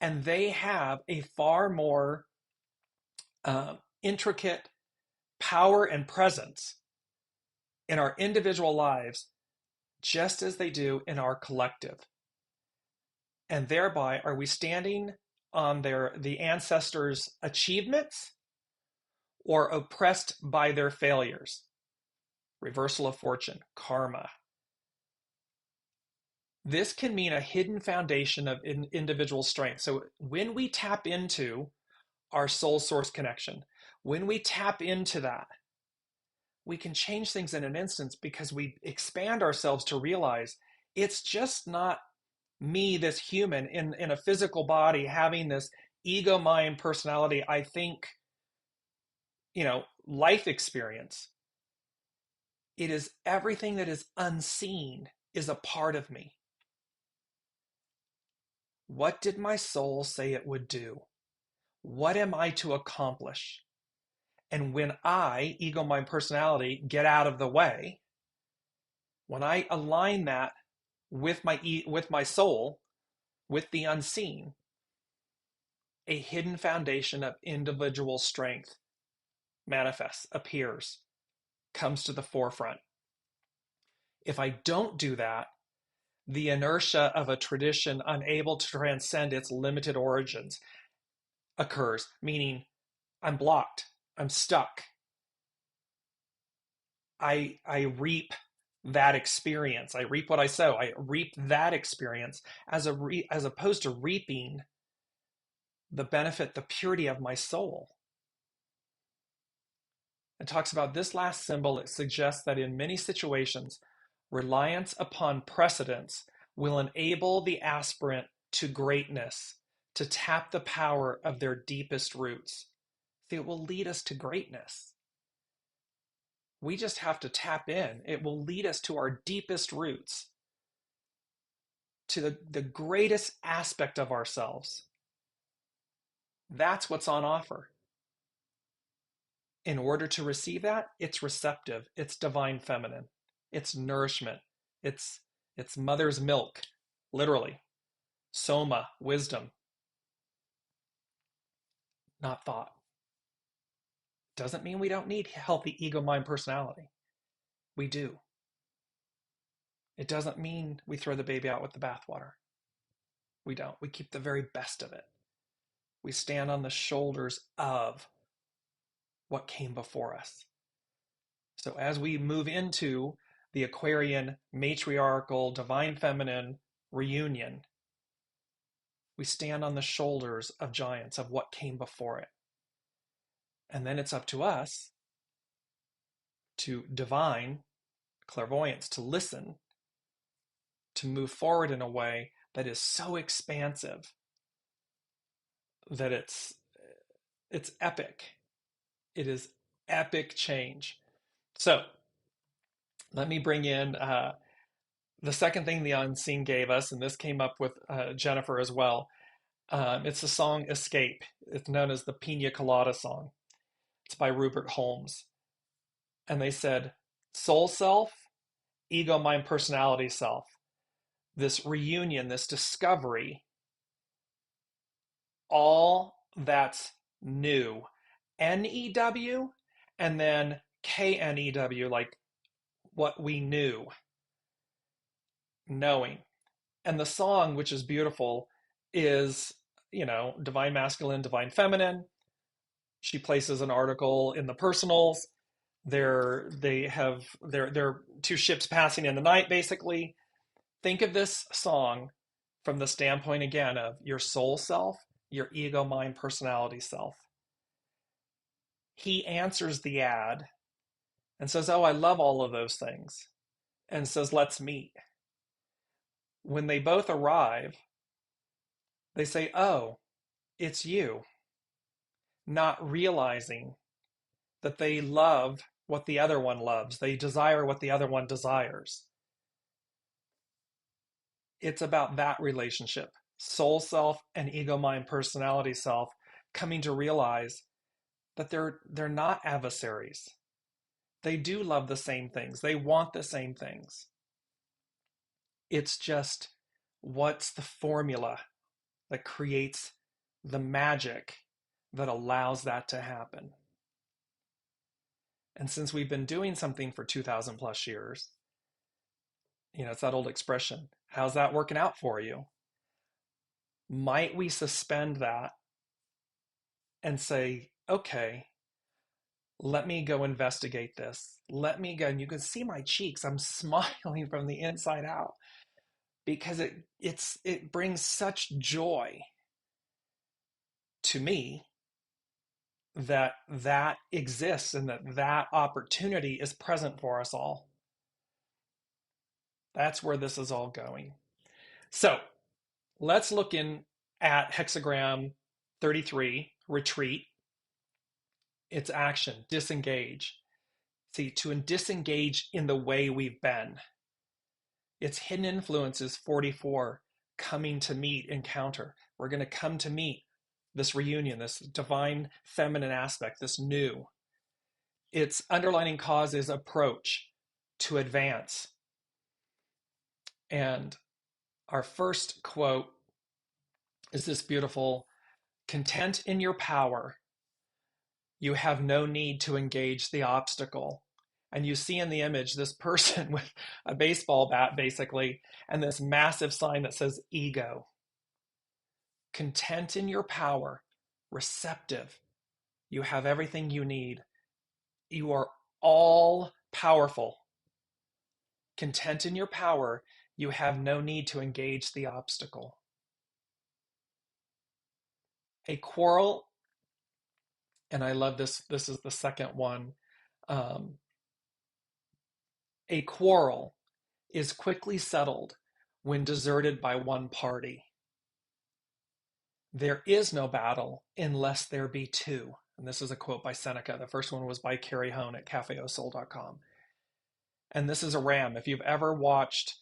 And they have a far more intricate power and presence in our individual lives, just as they do in our collective. And thereby, are we standing on the ancestors' achievements or oppressed by their failures? Reversal of fortune, karma. This can mean a hidden foundation of individual strength. So when we tap into our soul source connection, when we tap into that, we can change things in an instant because we expand ourselves to realize it's just not me, this human in a physical body, having this ego, mind, personality, I think, life experience. It is everything that is unseen is a part of me. What did my soul say it would do? What am I to accomplish? And when I, ego, mind, personality, get out of the way, when I align that with my soul, with the unseen, a hidden foundation of individual strength manifests, appears, comes to the forefront. If I don't do that, the inertia of a tradition unable to transcend its limited origins occurs, meaning I'm blocked, I'm stuck. I reap that experience. I reap what I sow. I reap that experience as opposed to reaping the benefit, the purity of my soul. It talks about this last symbol. It suggests that in many situations, reliance upon precedents will enable the aspirant to greatness to tap the power of their deepest roots. See, it will lead us to greatness. We just have to tap in. It will lead us to our deepest roots, to the greatest aspect of ourselves. That's what's on offer. In order to receive that, it's receptive, it's divine feminine, it's nourishment, it's mother's milk, literally. Soma, wisdom, not thought. Doesn't mean we don't need healthy ego, mind, personality. We do. It doesn't mean we throw the baby out with the bathwater. We don't. We keep the very best of it. We stand on the shoulders of what came before us. So as we move into the Aquarian matriarchal divine feminine reunion, we stand on the shoulders of giants, of what came before it. And then it's up to us to divine clairvoyance, to listen, to move forward in a way that is so expansive that it's epic. It is epic change. So let me bring in the second thing the unseen gave us, and this came up with Jennifer as well. It's the song Escape. It's known as the Pina Colada song. It's by Rupert Holmes. And they said, soul self, ego, mind, personality self. This reunion, this discovery, all that's new. N-E-W, and then K-N-E-W, like what we knew, knowing. And the song, which is beautiful, is, divine masculine, divine feminine. She places an article in the personals. They're two ships passing in the night, basically. Think of this song from the standpoint, again, of your soul self, your ego, mind, personality self. He answers the ad and says, oh, I love all of those things, and says, let's meet. When they both arrive, they say, oh, it's you, not realizing that they love what the other one loves. They desire what the other one desires. It's about that relationship, soul self and ego, mind, personality self, coming to realize that they're not adversaries. They do love the same things. They want the same things. It's just, what's the formula that creates the magic that allows that to happen? And since we've been doing something for 2,000 plus years, it's that old expression, how's that working out for you? Might we suspend that and say, okay, let me go investigate this. Let me go, and you can see my cheeks, I'm smiling from the inside out, because it brings such joy to me that exists, and that opportunity is present for us all. That's where this is all going. So let's look in at hexagram 33, retreat. It's action, disengage. See, to disengage in the way we've been. Its hidden influences, 44, coming to meet, encounter. We're going to come to meet this reunion, this divine feminine aspect, this new. Its underlining cause is approach, to advance. And our first quote is this beautiful, content in your power, You have no need to engage the obstacle. And you see in the image this person with a baseball bat, basically, and this massive sign that says ego. Content in your power, receptive. You have everything you need. You are all powerful. Content in your power, you have no need to engage the obstacle. A quarrel, and I love this, this is the second one. Um, a quarrel is quickly settled when deserted by one party. There is no battle unless there be two. And this is a quote by Seneca. The first one was by Carrie Hone at cafeosoul.com. And this is a ram. If you've ever watched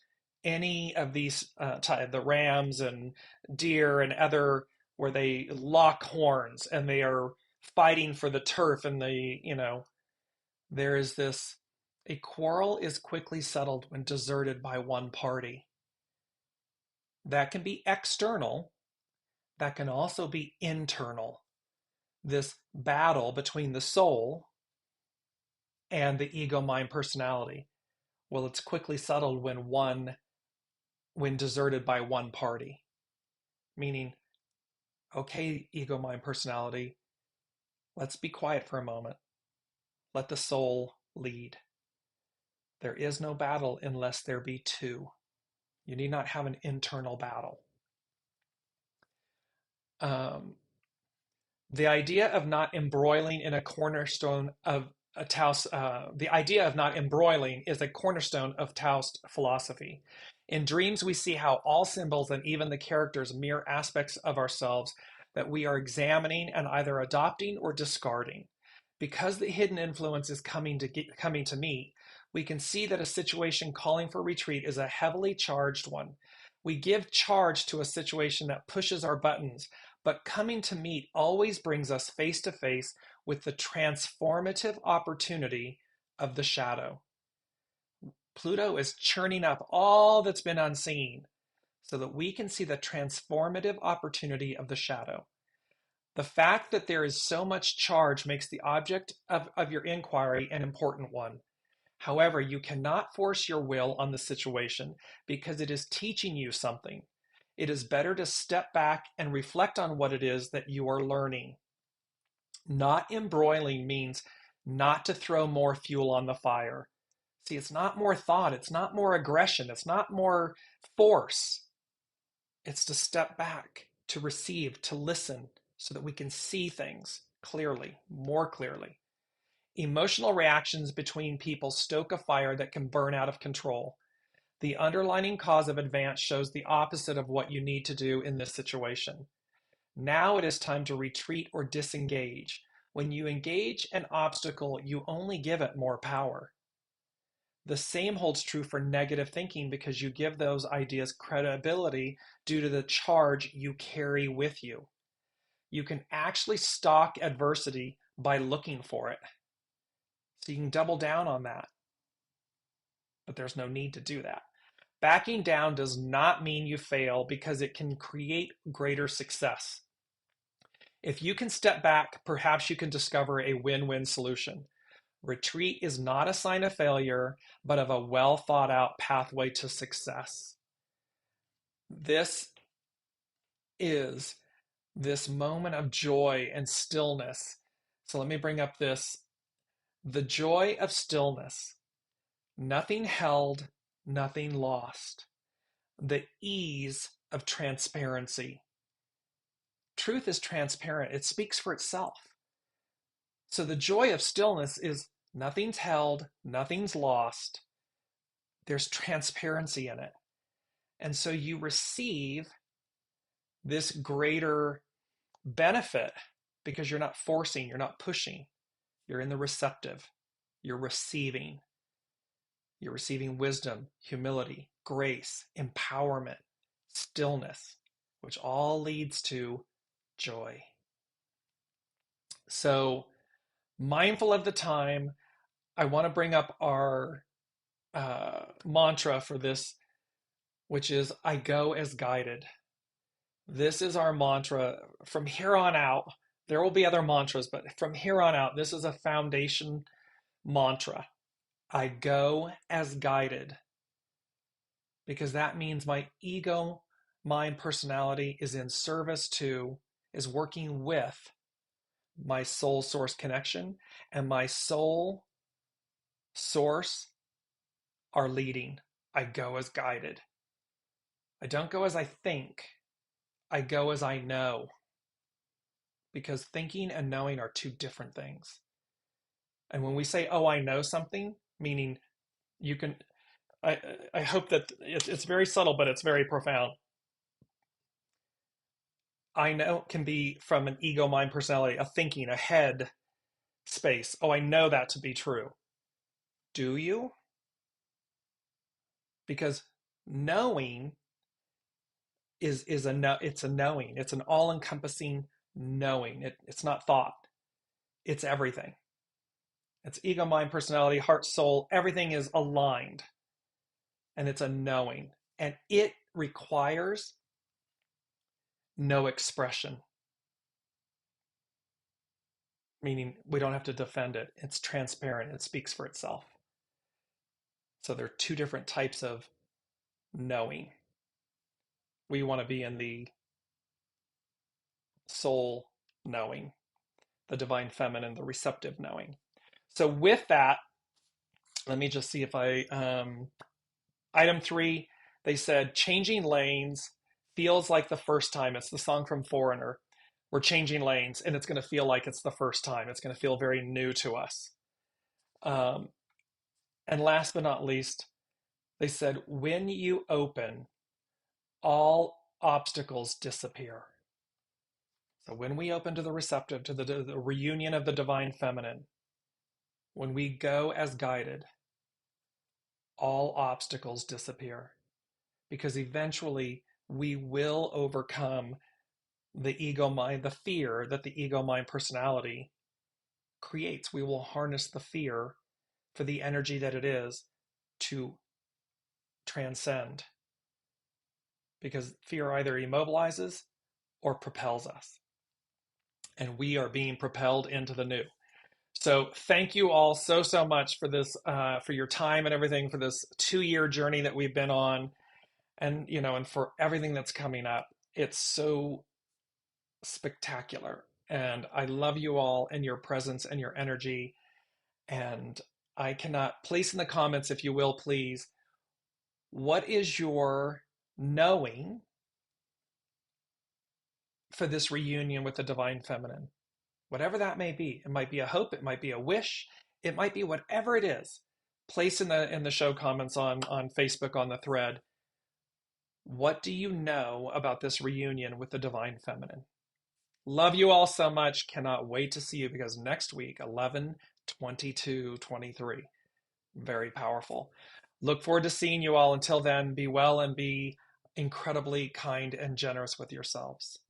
any of these, the rams and deer and other, where they lock horns and they are fighting for the turf, and there is this, a quarrel is quickly settled when deserted by one party. That can be external, that can also be internal. This battle between the soul and the ego mind personality. Well, it's quickly settled when deserted by one party. Meaning, okay, ego mind personality, let's be quiet for a moment. Let the soul lead. There is no battle unless there be two. You need not have an internal battle. The idea of not embroiling in a cornerstone of a Taoist, the idea of not embroiling is a cornerstone of Taoist philosophy. In dreams, we see how all symbols and even the characters mirror aspects of ourselves that we are examining and either adopting or discarding. Because the hidden influence is coming to meet, we can see that a situation calling for retreat is a heavily charged one. We give charge to a situation that pushes our buttons, but coming to meet always brings us face to face with the transformative opportunity of the shadow. Pluto is churning up all that's been unseen so that we can see the transformative opportunity of the shadow. The fact that there is so much charge makes the object of your inquiry an important one. However, you cannot force your will on the situation because it is teaching you something. It is better to step back and reflect on what it is that you are learning. Not embroiling means not to throw more fuel on the fire. See, it's not more thought, it's not more aggression, it's not more force. It's to step back, to receive, to listen, so that we can see things clearly, more clearly. Emotional reactions between people stoke a fire that can burn out of control. The underlying cause of advance shows the opposite of what you need to do in this situation. Now it is time to retreat or disengage. When you engage an obstacle, you only give it more power. The same holds true for negative thinking because you give those ideas credibility due to the charge you carry with you. You can actually stalk adversity by looking for it. So you can double down on that. But there's no need to do that. Backing down does not mean you fail because it can create greater success. If you can step back, perhaps you can discover a win-win solution. Retreat is not a sign of failure, but of a well thought out pathway to success. This is this moment of joy and stillness. So let me bring up this. The joy of stillness. Nothing held, nothing lost. The ease of transparency. Truth is transparent. It speaks for itself. So the joy of stillness is nothing's held, nothing's lost. There's transparency in it. And so you receive this greater benefit because you're not forcing, you're not pushing. You're in the receptive. You're receiving. You're receiving wisdom, humility, grace, empowerment, stillness, which all leads to joy. So, mindful of the time, I want to bring up our mantra for this, which is I go as guided. This is our mantra from here on out. There will be other mantras, but from here on out, this is a foundation mantra. I go as guided, because that means my ego, mind, personality is in service to, is working with my soul source connection, and my soul source are leading. I go as guided. I don't go as I think. I go as I know, because thinking and knowing are two different things. And when we say, oh, I know something, meaning you can, I hope that it's very subtle, but it's very profound. I know can be from an ego, mind, personality, a thinking, a head space. Oh, I know that to be true. Do you? Because knowing is a no, it's a knowing. It's an all-encompassing knowing. It's not thought. It's everything. It's ego, mind, personality, heart, soul. Everything is aligned, and it's a knowing. And it requires no expression, meaning we don't have to defend it. It's transparent. It speaks for itself. So there are two different types of knowing. We want to be in the soul knowing, the divine feminine, the receptive knowing. So with that, let me just see if item 3, they said changing lanes feels like the first time. It's the song from Foreigner. We're changing lanes, and it's going to feel like it's the first time. It's going to feel very new to us. And last but not least, they said, when you open, all obstacles disappear. So when we open to the receptive, to the reunion of the divine feminine, when we go as guided, all obstacles disappear, because eventually we will overcome the ego mind, the fear that the ego mind personality creates. We will harness the fear for the energy that it is to transcend, because fear either immobilizes or propels us, and we are being propelled into the new. So thank you all so much for this, for your time and everything, for this 2-year journey that we've been on, and and for everything that's coming up. It's so spectacular, and I love you all and your presence and your energy. And I cannot place in the comments, if you will, please, what is your knowing for this reunion with the divine feminine? Whatever that may be. It might be a hope, it might be a wish, it might be whatever it is. Place in the show comments on Facebook, on the thread. What do you know about this reunion with the divine feminine? Love you all so much. Cannot wait to see you, because next week, 11/22/23. Very powerful. Look forward to seeing you all. Until then, be well and be incredibly kind and generous with yourselves.